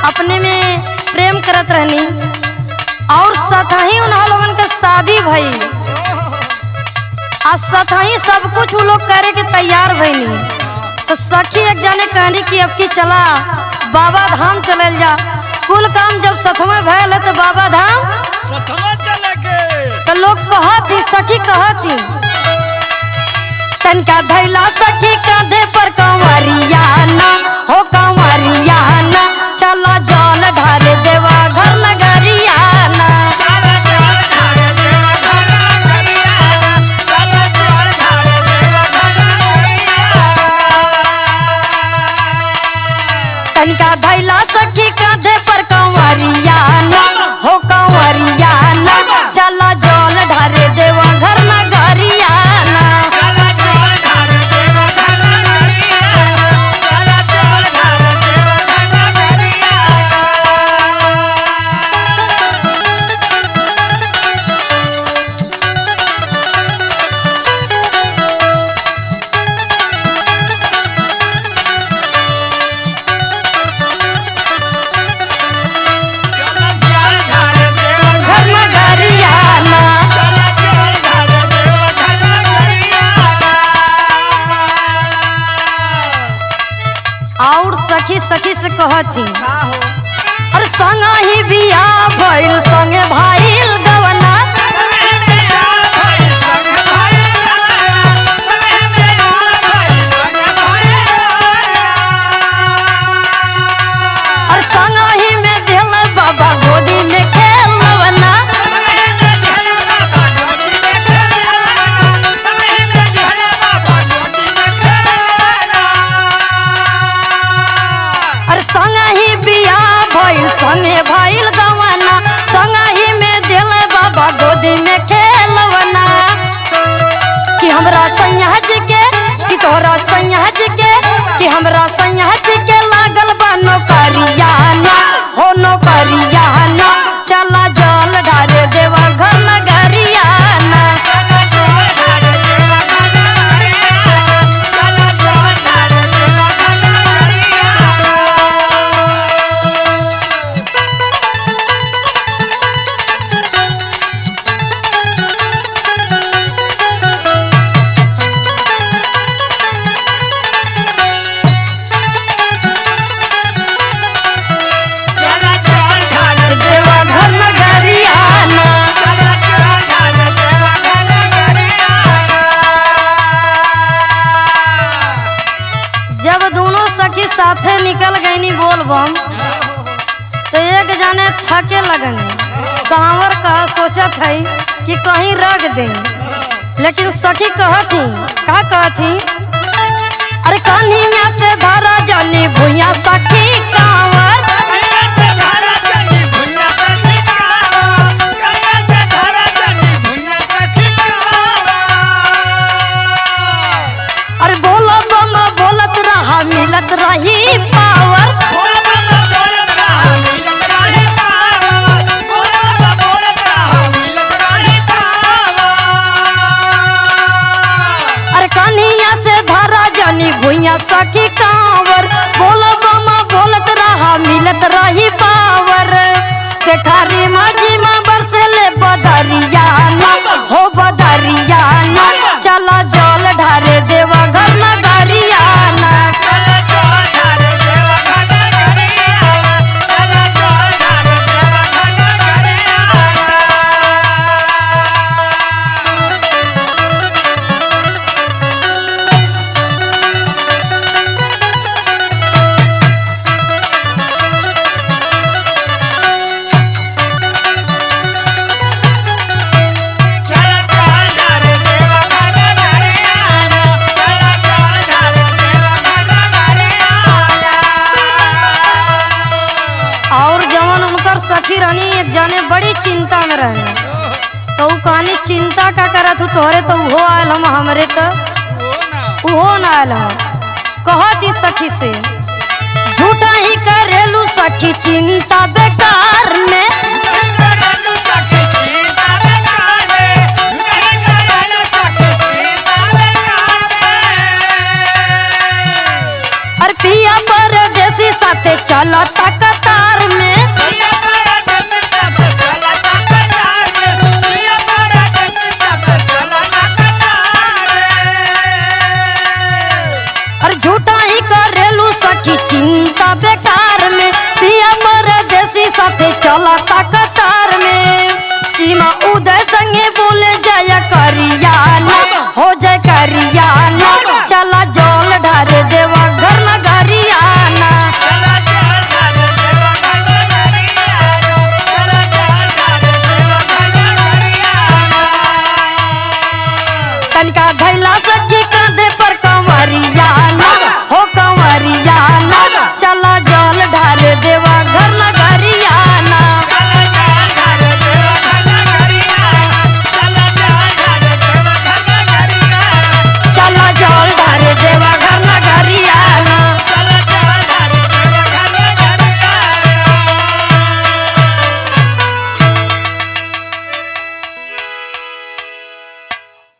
अपने में प्रेम करत रहनी और सतही उन्हा लोगन के शादी भई आ सतही सब कुछ वो लोग करे के तैयार भईनी। तो सखी एक जाने कहनी कि अब की चला बाबा धाम चलल जा। कुल काम जब सतमा भयल है तो बाबा धाम सतमा चले के तो लोग कहती सखी कहती तनका धैला सखी कांधे पर कंवरियाना हो कंवरियाना चला जल ढारे देवा घर नगरियाना। तनका धैला सखी कांधे पर कंवरियाना हो कंवरियाना चला जल ढारे देवा घर नगरियाना। और सखी सखी से कहती अरे संगा ही बिया भइल संगे भाईल गवना। अरे संगा ही में दिल बाबा गोदी में खेलवना। संगे भाईल गवना संगा ही में दिल बाबा गोदी में खेलवना। कि हमरा सैयाज के कि तोरा सैयाज के कि हमरा सैयाज के लागल बा नौकरियाना हो नौकरियाना चला जल ढारे देवा घर नगरियाना। जब दोनों सखी साथे निकल गईनी बोलबम तो एक जाने थके लगने कांवर कहा सोचत है कि कहीं रख दे। लेकिन सखी कहती का कहती अरे कन्हिया से धरा जानी भुइया सखी कांवर। अरे बोला बम बोलत रहा मिलत रही पावर। अरे कन्हिया से धरा जानी भुइया सखी कांवर बोला बम बोलत रहा मिलत रही पावर। देखा रे माझी माँ बरसे ले बदरियाना हो बदरियाना चला जल ढारे देवा घर नगरियाना। सखी रानी एक जाने बड़ी चिंता में रहे तो कहानी चिंता का करत हूँ तोहरे तो वो आयल हम हमरे तो वो ना आयल हम। कहती सखी से झूठा ही करेलू सखी चिंता बेकार में। अरे पिया परदेसी साथे चलता कतार साथे चला ता कतार में सीमा उदय संगे बोले जय करियाना हो जय करियाना।